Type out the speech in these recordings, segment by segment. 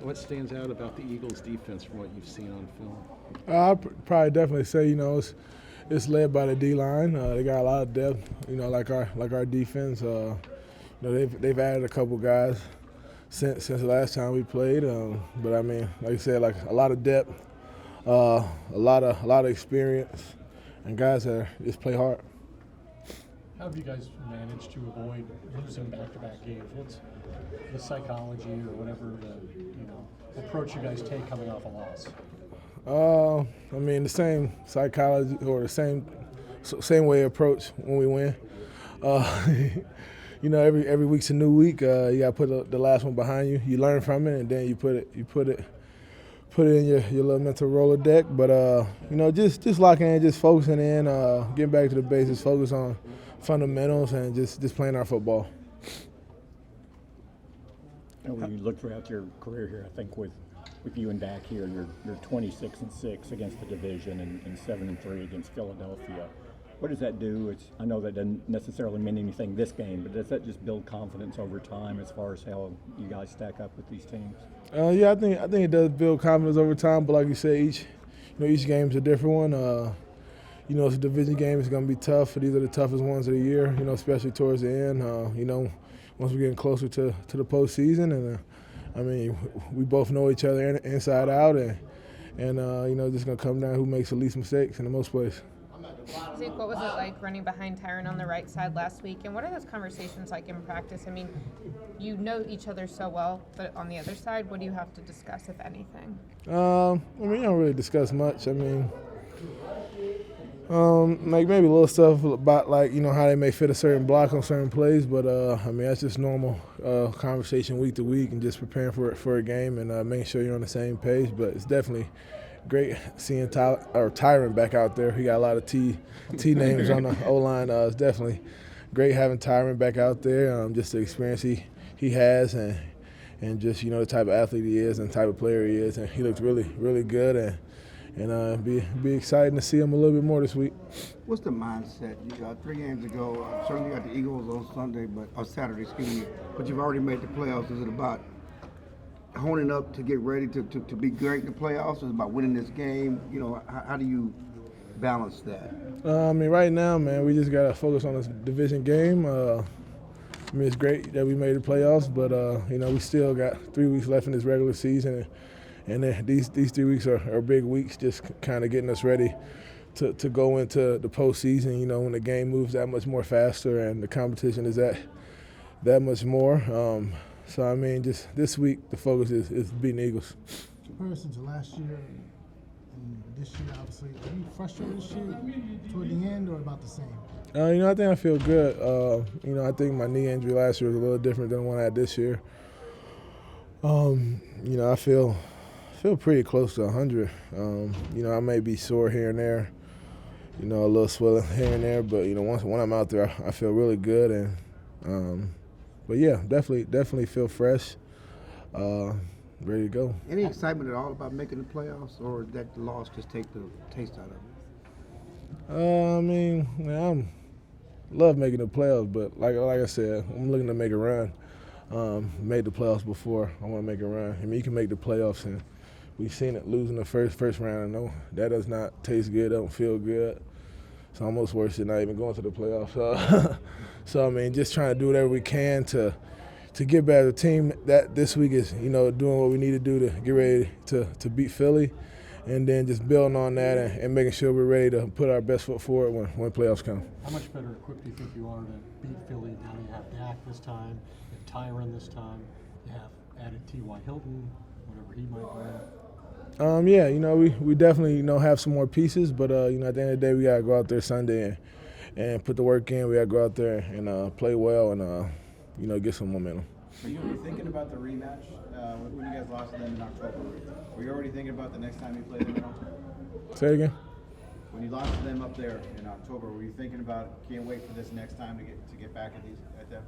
what stands out about the Eagles' defense from what you've seen on film? I'll probably definitely say, it's led by the D-line. They got a lot of depth, like our defense. They've added a couple guys since the last time we played. But I mean, like you said, like a lot of depth, a lot of experience, and guys that just play hard. How have you guys managed to avoid losing back-to-back games? What's the psychology or whatever the approach you guys take coming off a loss? I mean, the same psychology or the same way approach when we win. Every week's a new week. You got to put the last one behind you. You learn from it, and then you put it in your little mental Rolodeck. But just locking in, just focusing in, getting back to the basics, focus on fundamentals, and just playing our football. When you look throughout your career here, I think with you and back here, you're 26-6 against the division and 7-3 against Philadelphia. What does that do? I know that doesn't necessarily mean anything this game, but does that just build confidence over time as far as how you guys stack up with these teams? Yeah, I think it does build confidence over time. But like you say, each game is a different one. It's a division game. It's going to be tough. These are the toughest ones of the year. Especially towards the end. Once we're getting closer to the postseason, and I mean, we both know each other inside out, and just going to come down who makes the least mistakes in the most plays. Zeke, what was it like running behind Tyron on the right side last week? And what are those conversations like in practice? I mean, you know each other so well, but on the other side, what do you have to discuss, if anything? You don't really discuss much. I mean, like maybe little stuff about how they may fit a certain block on certain plays, but that's just normal conversation week to week and just preparing for a game and making sure you're on the same page. But it's definitely great seeing Tyron back out there. He got a lot of T names on the O-line. It's definitely great having Tyron back out there. Just the experience he has and just the type of athlete he is and the type of player he is, and he looked really really good and be exciting to see him a little bit more this week. What's the mindset? You got 3 games ago. Certainly got the Eagles on Saturday, excuse me. But you've already made the playoffs. Is it about honing up to get ready to be great in the playoffs? Is it about winning this game? How do you balance that? Right now, man, we just got to focus on this division game. It's great that we made the playoffs, but we still got 3 weeks left in this regular season. And these 3 weeks are big weeks, just kind of getting us ready to go into the postseason, when the game moves that much more faster and the competition is that much more. Just this week, the focus is beating the Eagles. Comparisons to last year and this year, obviously, are you frustrated this year toward the end or about the same? I think I feel good. I think my knee injury last year was a little different than the one I had this year. I feel pretty close to 100. I may be sore here and there, a little swelling here and there, but when I'm out there, I feel really good, and but yeah, definitely feel fresh, ready to go. Any excitement at all about making the playoffs, or did that loss just take the taste out of it? I love making the playoffs, but like I said, I'm looking to make a run. Made the playoffs before. I want to make a run. You can make the playoffs, and we've seen it losing the first round. I know that does not taste good, don't feel good. It's almost worse than not even going to the playoffs. So just trying to do whatever we can to get back. The team that this week is, doing what we need to do to get ready to beat Philly, and then just building on that and making sure we're ready to put our best foot forward when playoffs come. How much better equipped do you think you are to beat Philly? Now you have Dak this time, you have Tyron this time, you have added T.Y. Hilton, whatever he might bring. We definitely have some more pieces, but at the end of the day, we gotta go out there Sunday and put the work in. We gotta go out there and play well and get some momentum. Are you thinking about the rematch when you guys lost to them in October? Were you already thinking about the next time you play them in October? Say it again. When you lost to them up there in October, were you thinking about can't wait for this next time to get back at them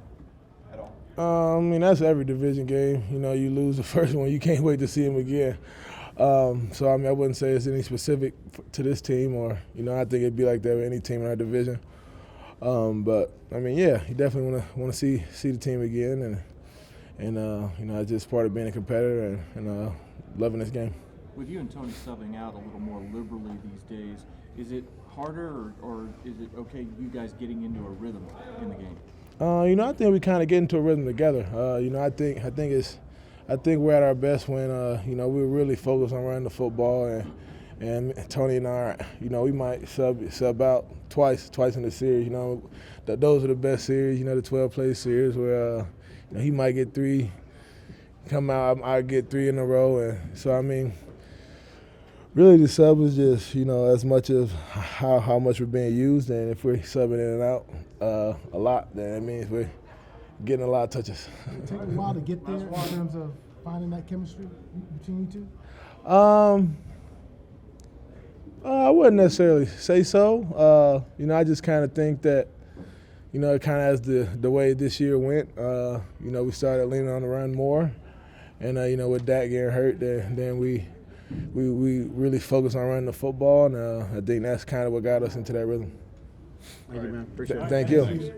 at all? That's every division game. You lose the first one, you can't wait to see them again. I wouldn't say it's any specific to this team, or I think it'd be like that with any team in our division. You definitely want to see the team again it's just part of being a competitor and loving this game. With you and Tony subbing out a little more liberally these days, is it harder or is it okay you guys getting into a rhythm in the game? I think we kind of get into a rhythm together. I think we're at our best when we're really focused on running the football and Tony and I, we might sub out twice in the series. Those are the best series. The 12-play series where he might get 3, come out, I get 3 in a row, and so really the sub is just as much as how much we're being used, and if we're subbing in and out a lot, then it means we're getting a lot of touches. Did it take a while to get there in terms of finding that chemistry between you two? I wouldn't necessarily say so. I just kind of think that, kind of as the way this year went, we started leaning on the run more, and with Dak getting hurt, then we really focused on running the football, and I think that's kind of what got us into that rhythm. Thank you, man. Appreciate it. Thank you.